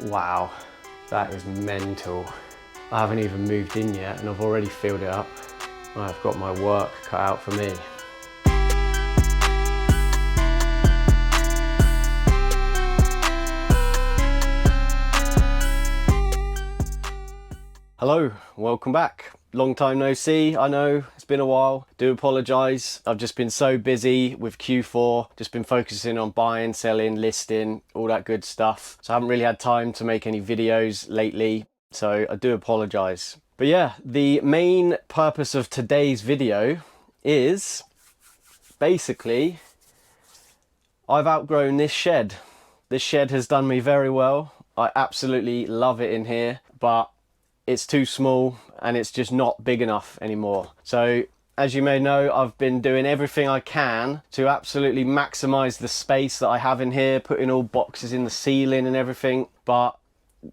Wow, that is mental. I haven't even moved in yet and I've already filled it up. I've got my work cut out for me. Hello, welcome back. Long time no see, I know, it's been a while. Do apologise, I've just been so busy with Q4, just been focusing on buying, selling, listing, all that good stuff. So I haven't really had time to make any videos lately, so I do apologise. But yeah, the main purpose of today's video is basically, I've outgrown this shed. This shed has done me very well. I absolutely love it in here, but it's too small and it's just not big enough anymore. So as you may know, I've been doing everything I can to absolutely maximize the space that I have in here, putting all boxes in the ceiling and everything, but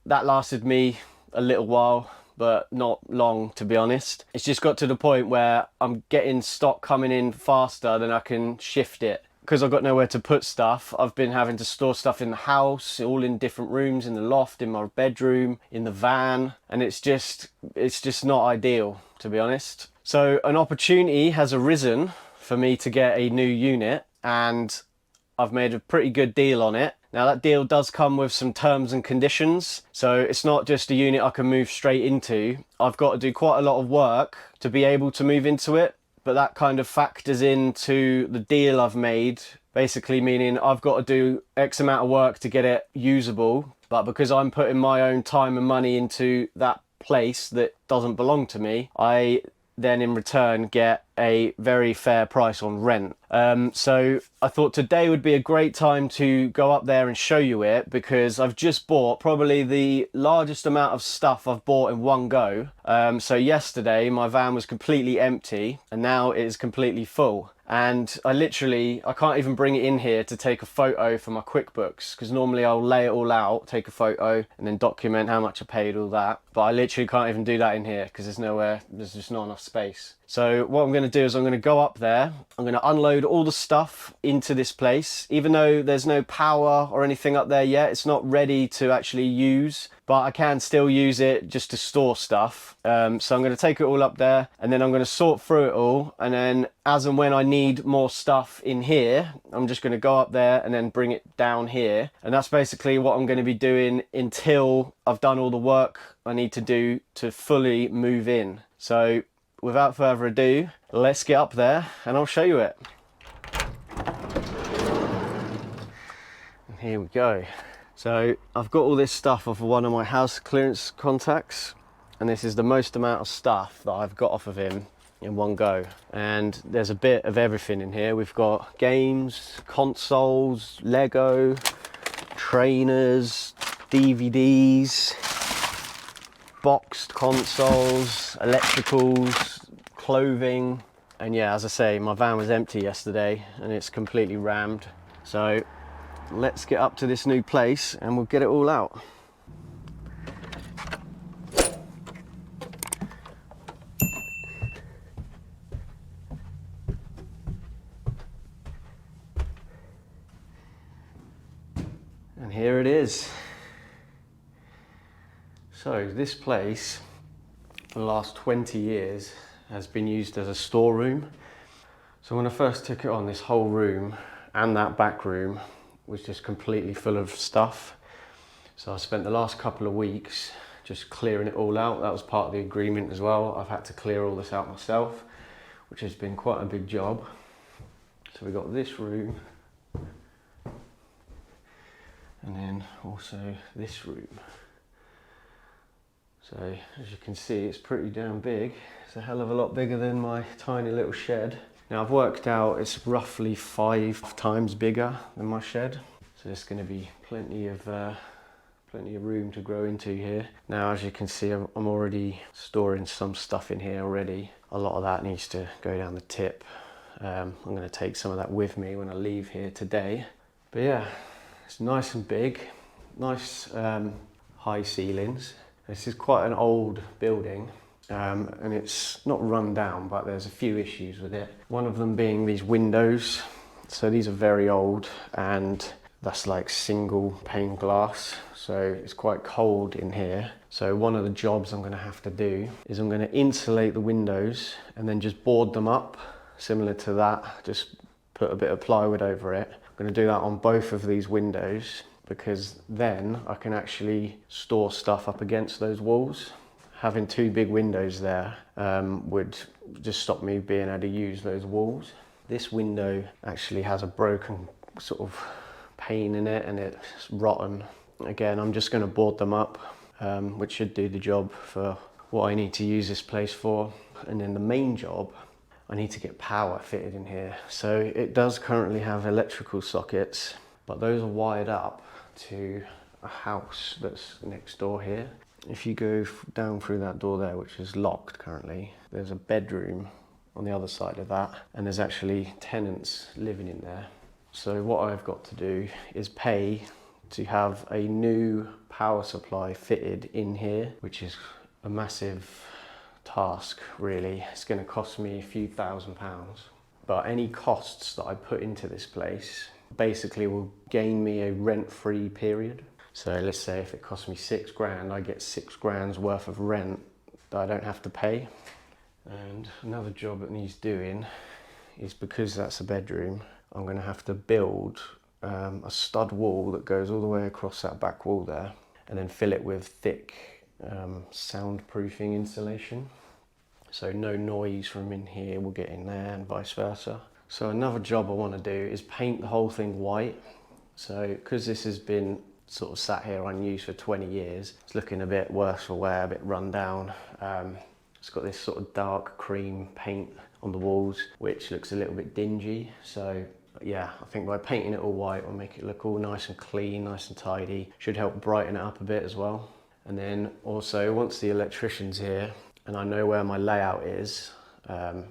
that lasted me a little while, but not long, to be honest. It's just got to the point where I'm getting stock coming in faster than I can shift it. Because I've got nowhere to put stuff, I've been having to store stuff in the house, all in different rooms, in the loft, in my bedroom, in the van, and it's just not ideal, to be honest. So an opportunity has arisen for me to get a new unit, and I've made a pretty good deal on it. Now that deal does come with some terms and conditions, so it's not just a unit I can move straight into. I've got to do quite a lot of work to be able to move into it. But that kind of factors into the deal I've made, basically meaning I've got to do X amount of work to get it usable, but because I'm putting my own time and money into that place that doesn't belong to me, I then in return get a very fair price on rent. So I thought today would be a great time to go up there and show you it, because I've just bought probably the largest amount of stuff I've bought in one go. So yesterday my van was completely empty and now it is completely full. And I can't even bring it in here to take a photo for my QuickBooks, because normally I'll lay it all out, take a photo and then document how much I paid, all that. But I literally can't even do that in here because there's just not enough space. So what I'm going to do is I'm going to go up there, I'm going to unload all the stuff into this place. Even though there's no power or anything up there yet, it's not ready to actually use, but I can still use it just to store stuff. So I'm going to take it all up there and then I'm going to sort through it all, and then as and when I need more stuff in here, I'm just going to go up there and then bring it down here. And that's basically what I'm going to be doing until I've done all the work I need to do to fully move in. So without further ado, let's get up there and I'll show you it. And here we go. So I've got all this stuff off of one of my house clearance contacts, and this is the most amount of stuff that I've got off of him in one go. And there's a bit of everything in here. We've got games, consoles, Lego, trainers, DVDs, boxed consoles, electricals, clothing. And yeah, as I say, my van was empty yesterday and it's completely rammed. So let's get up to this new place and we'll get it all out. And here it is. So this place for the last 20 years has been used as a storeroom. So when I first took it on, this whole room and that back room was just completely full of stuff. So I spent the last couple of weeks just clearing it all out. That was part of the agreement as well. I've had to clear all this out myself, which has been quite a big job. So we got this room, and then also this room. So as you can see, it's pretty damn big. It's a hell of a lot bigger than my tiny little shed. Now I've worked out it's roughly 5 times bigger than my shed. So there's going to be plenty of room to grow into here. Now as you can see, I'm already storing some stuff in here already. A lot of that needs to go down the tip. I'm going to take some of that with me when I leave here today. But yeah, it's nice and big, nice high ceilings. This is quite an old building, and it's not run down, but there's a few issues with it. One of them being these windows. So these are very old and That's like single pane glass, so it's quite cold in here. So one of the jobs I'm going to have to do is I'm going to insulate the windows and then just board them up, similar to that, just put a bit of plywood over it. I'm going to do that on both of these windows, because then I can actually store stuff up against those walls. Having two big windows there would just stop me being able to use those walls. This window actually has a broken sort of pane in it and it's rotten. Again, I'm just going to board them up, which should do the job for what I need to use this place for. And then the main job, I need to get power fitted in here. So it does currently have electrical sockets, but those are wired up to a house that's next door here. If you go down through that door there, which is locked currently, there's a bedroom on the other side of that, and there's actually tenants living in there. So what I've got to do is pay to have a new power supply fitted in here, which is a massive task really. It's going to cost me a few £1,000s. But any costs that I put into this place basically will gain me a rent-free period. So let's say if it costs me £6,000, I get £6,000 worth of rent that I don't have to pay. And another job that needs doing is, because that's a bedroom, I'm going to have to build a stud wall that goes all the way across that back wall there, and then fill it with thick soundproofing insulation, so no noise from in here will get in there and vice versa. So another job I want to do is paint the whole thing white. So because this has been sort of sat here unused for 20 years, it's looking a bit worse for wear, a bit run down. It's got this sort of dark cream paint on the walls, which looks a little bit dingy. So yeah, I think by painting it all white will make it look all nice and clean, nice and tidy. Should help brighten it up a bit as well. And then also, once the electrician's here and I know where my layout is,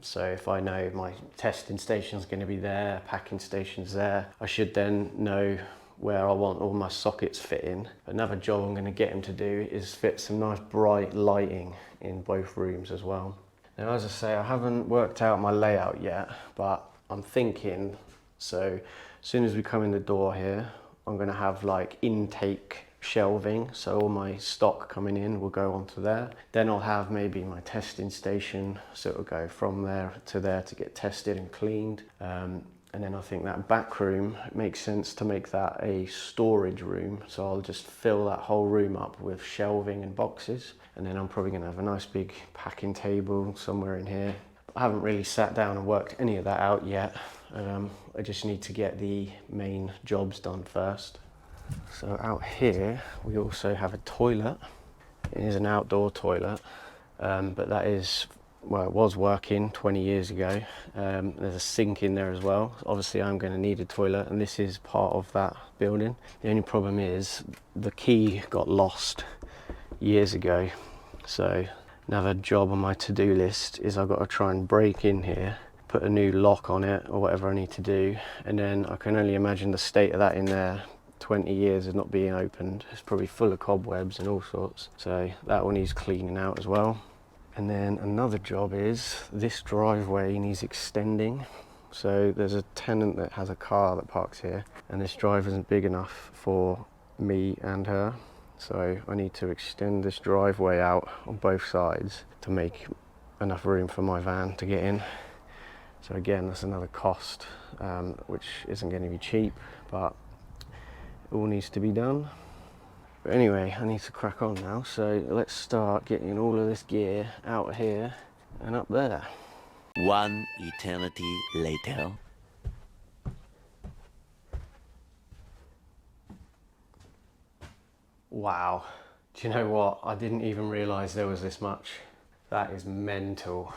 so if I know my testing station's going to be there, packing station's there, I should then know where I want all my sockets fit in. Another job I'm going to get him to do is fit some nice bright lighting in both rooms as well. Now, as I say, I haven't worked out my layout yet, but I'm thinking, so as soon as we come in the door here, I'm going to have like intake shelving, so all my stock coming in will go onto there. Then I'll have maybe my testing station, so it'll go from there to get tested and cleaned. And then I think that back room, it makes sense to make that a storage room. So I'll just fill that whole room up with shelving and boxes. And then I'm probably gonna have a nice big packing table somewhere in here. I haven't really sat down and worked any of that out yet. I just need to get the main jobs done first. So out here, we also have a toilet. It is an outdoor toilet, but that is, well, it was working 20 years ago. There's a sink in there as well. Obviously I'm going to need a toilet, and this is part of that building. The only problem is the key got lost years ago. So another job on my to-do list is I've got to try and break in here, put a new lock on it or whatever I need to do. And then I can only imagine the state of that in there. 20 years of not being opened. It's probably full of cobwebs and all sorts. So that one needs cleaning out as well. And then another job is this driveway needs extending. So there's a tenant that has a car that parks here, and this drive isn't big enough for me and her. So I need to extend this driveway out on both sides to make enough room for my van to get in. So again, that's another cost, which isn't going to be cheap, but it all needs to be done. But anyway, I need to crack on now, so let's start getting all of this gear out here and up there. One eternity later. Wow, do you know what? I didn't even realise there was this much. That is mental.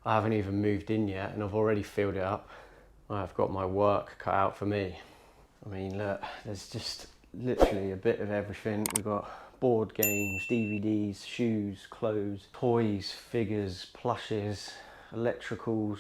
I haven't even moved in yet and I've already filled it up. I've got my work cut out for me. I mean, look, there's just literally a bit of everything. We've got board games, DVDs, shoes, clothes, toys, figures, plushes, electricals,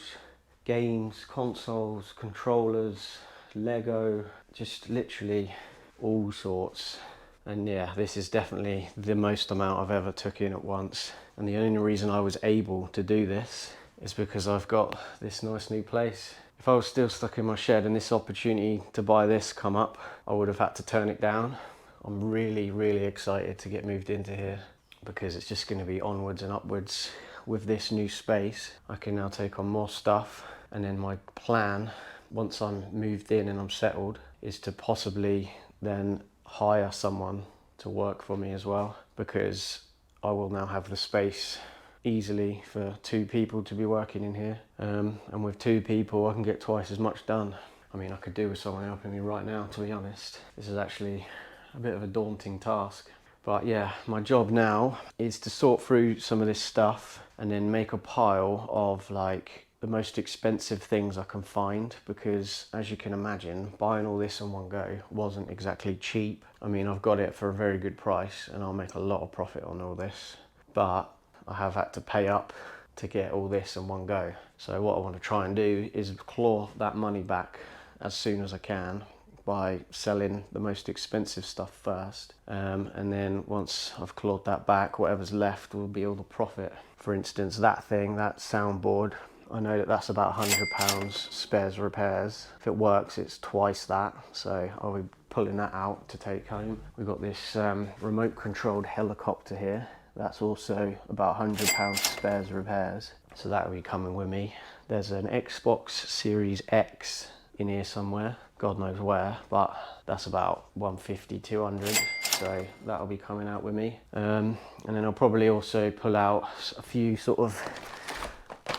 games, consoles, controllers, Lego, just literally all sorts. And yeah, this is definitely the most amount I've ever took in at once. And the only reason I was able to do this is because I've got this nice new place. If I was still stuck in my shed and this opportunity to buy this come up, I would have had to turn it down. I'm really, really excited to get moved into here because it's just going to be onwards and upwards. With this new space, I can now take on more stuff, and then my plan, once I'm moved in and I'm settled, is to possibly then hire someone to work for me as well, because I will now have the space easily for 2 people to be working in here, and with 2 people I can get twice as much done. I mean, I could do with someone helping me right now, to be honest. This is actually a bit of a daunting task. But yeah, my job now is to sort through some of this stuff and then make a pile of like the most expensive things I can find, because as you can imagine, buying all this in one go wasn't exactly cheap. I mean, I've got it for a very good price and I'll make a lot of profit on all this, but I have had to pay up to get all this in one go. So what I want to try and do is claw that money back as soon as I can by selling the most expensive stuff first, and then once I've clawed that back, whatever's left will be all the profit. For instance, that thing, that soundboard, I know that that's about £100 spares repairs. If it works, it's twice that, so I'll be pulling that out to take home. We've got this remote controlled helicopter here. That's also about £100 spares repairs, so that will be coming with me. There's an Xbox Series X in here somewhere, God knows where, but that's about 150, 200, so that'll be coming out with me. And then I'll probably also pull out a few sort of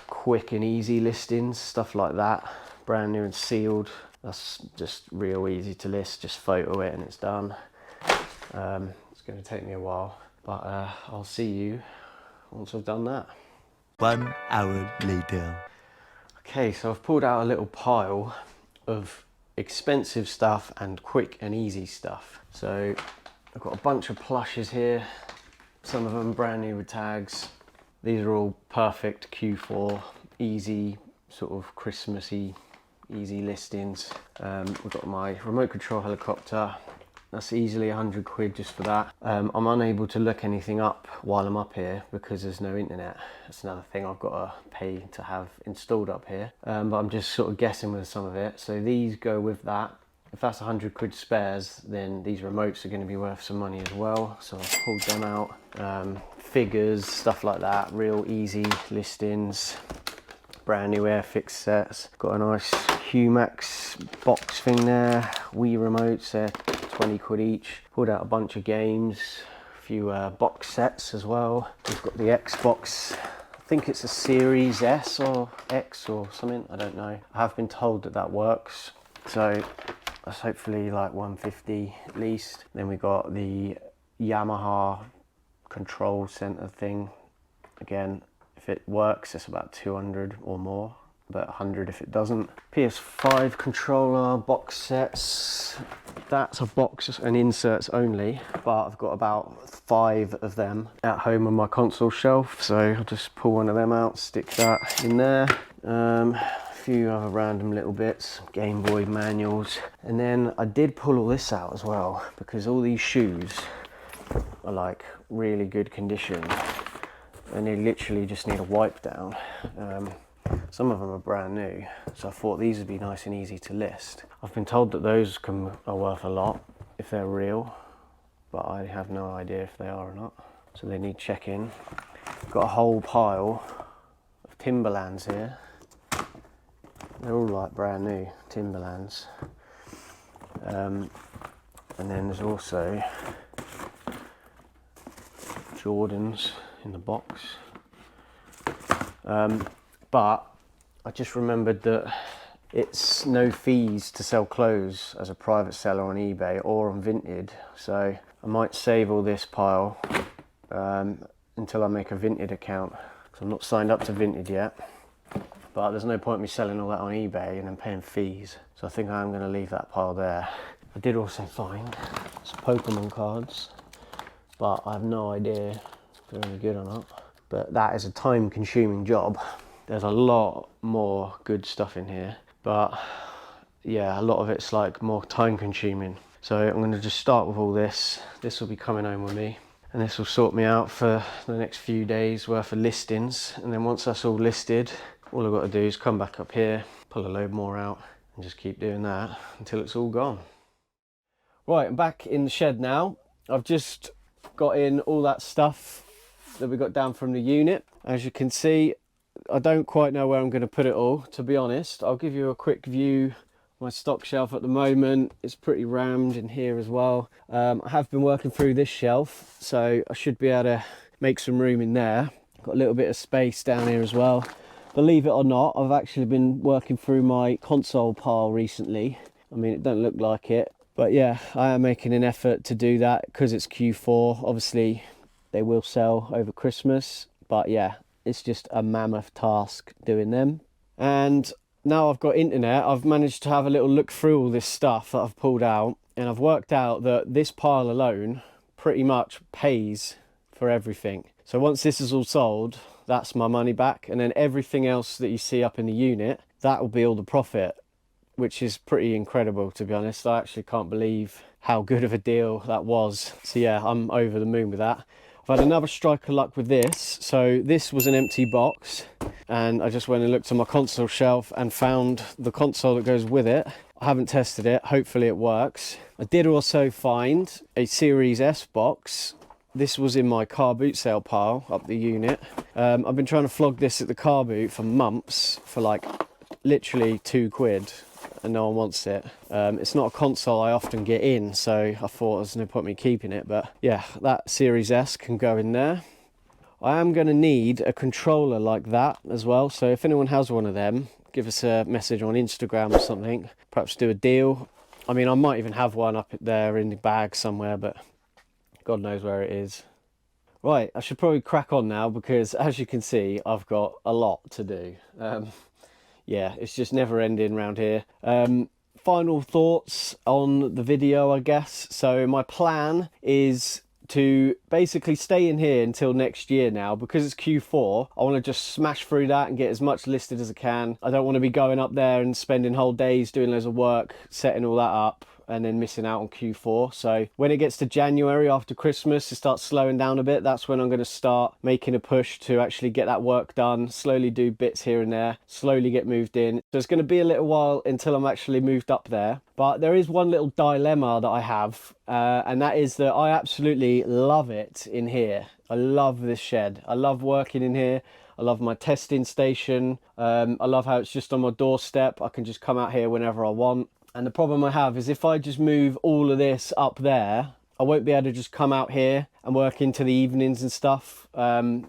quick and easy listings, stuff like that, brand new and sealed. That's just real easy to list, just photo it and it's done. It's going to take me a while, but I'll see you once I've done that. 1 hour later. Okay, so I've pulled out a little pile of expensive stuff and quick and easy stuff. So I've got a bunch of plushes here, some of them brand new with tags. These are all perfect Q4, easy, sort of Christmassy, easy listings. We've got my remote control helicopter. That's easily 100 quid just for that. I'm unable to look anything up while I'm up here because there's no internet. That's another thing I've got to pay to have installed up here. But I'm just sort of guessing with some of it. So these go with that. If that's 100 quid spares, then these remotes are going to be worth some money as well. So I've pulled them out. Figures, stuff like that, real easy listings. Brand new Airfix sets. Got a nice Humax box thing there. Wii remotes, they're 20 quid each. Pulled out a bunch of games, a few box sets as well. We've got the Xbox, I think it's a Series S or X or something, I don't know. I have been told that that works, so that's hopefully like 150 at least. Then we got the Yamaha control center thing. Again, if it works, it's about 200 or more, but 100 if it doesn't. PS5 controller box sets. That's a box and inserts only, but I've got about 5 of them at home on my console shelf, so I'll just pull one of them out, stick that in there. A few other random little bits, Game Boy manuals, and then I did pull all this out as well because all these shoes are like really good condition and they literally just need a wipe down. Some of them are brand new, so I thought these would be nice and easy to list. I've been told that those are worth a lot if they're real, but I have no idea if they are or not, so they need checking. Got a whole pile of Timberlands here. They're all like brand new Timberlands. And then there's also Jordans in the box. But I just remembered that it's no fees to sell clothes as a private seller on eBay or on Vinted, so I might save all this pile until I make a Vinted account, because I'm not signed up to Vinted yet. But there's no point me selling all that on eBay and then paying fees, so I think I'm going to leave that pile there. I did also find some Pokemon cards, but I have no idea if they're any good or not. But that is a time-consuming job. There's a lot more good stuff in here, but yeah, a lot of it's like more time-consuming. So I'm going to just start with all this. This will be coming home with me, and this will sort me out for the next few days worth of listings. And then once that's all listed, all I've got to do is come back up here, pull a load more out and just keep doing that until it's all gone. Right, I'm back in the shed now. I've just got in all that stuff that we got down from the unit. As you can see, I don't quite know where I'm going to put it all, to be honest. I'll give you a quick view. My stock shelf at the moment is pretty rammed in here as well. I have been working through this shelf, so I should be able to make some room in there. Got a little bit of space down here as well. Believe it or not, I've actually been working through my console pile recently. I mean, it don't look like it, but yeah, I am making an effort to do that because it's Q4. Obviously, they will sell over Christmas, but yeah, it's just a mammoth task doing them. And now I've got internet, I've managed to have a little look through all this stuff that I've pulled out, and I've worked out that this pile alone pretty much pays for everything. So once this is all sold, that's my money back, and then everything else that you see up in the unit, that will be all the profit, which is pretty incredible, to be honest. I actually can't believe how good of a deal that was. So yeah, I'm over the moon with that. I've had another strike of luck with this. So this was an empty box, and I just went and looked on my console shelf and found the console that goes with it. I haven't tested it, hopefully it works. I did also find a Series S box. This was in my car boot sale pile up the unit. I've been trying to flog this at the car boot for months for like literally £2, and no one wants it. It's not a console I often get in, so I thought there's no point me keeping it, but yeah, that Series S can go in there. I am going to need a controller like that as well, so if anyone has one of them, give us a message on Instagram or something, perhaps do a deal. I mean, I might even have one up there in the bag somewhere, but God knows where it is. Right, I should probably crack on now because, as you can see, I've got a lot to do. Yeah, it's just never ending around here. Final thoughts on the video, I guess. So my plan is to basically stay in here until next year now. Because it's Q4, I want to just smash through that and get as much listed as I can. I don't want to be going up there and spending whole days doing loads of work, setting all that up, and then missing out on Q4. So when it gets to January after Christmas, it starts slowing down a bit. That's when I'm going to start making a push to actually get that work done, slowly do bits here and there, slowly get moved in. So it's going to be a little while until I'm actually moved up there. But there is one little dilemma that I have, and that is that I absolutely love it in here. I love this shed. I love working in here. I love my testing station. I love how it's just on my doorstep. I can just come out here whenever I want. And the problem I have is if I just move all of this up there, I won't be able to just come out here and work into the evenings and stuff,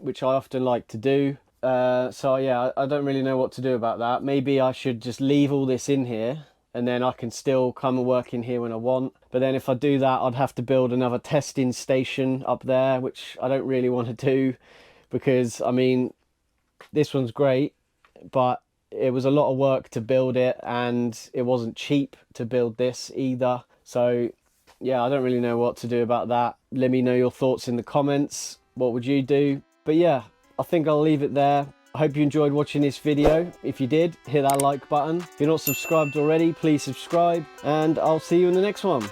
which I often like to do. So yeah, I don't really know what to do about that. Maybe I should just leave all this in here and then I can still come and work in here when I want. But then if I do that, I'd have to build another testing station up there, which I don't really want to do because, I mean, this one's great, but it was a lot of work to build it and it wasn't cheap to build this either. So yeah, I don't really know what to do about that. Let me know your thoughts in the comments. What would you do? But yeah, I think I'll leave it there. I hope you enjoyed watching this video. If you did, hit that like button. If you're not subscribed already, please subscribe, and I'll see you in the next one.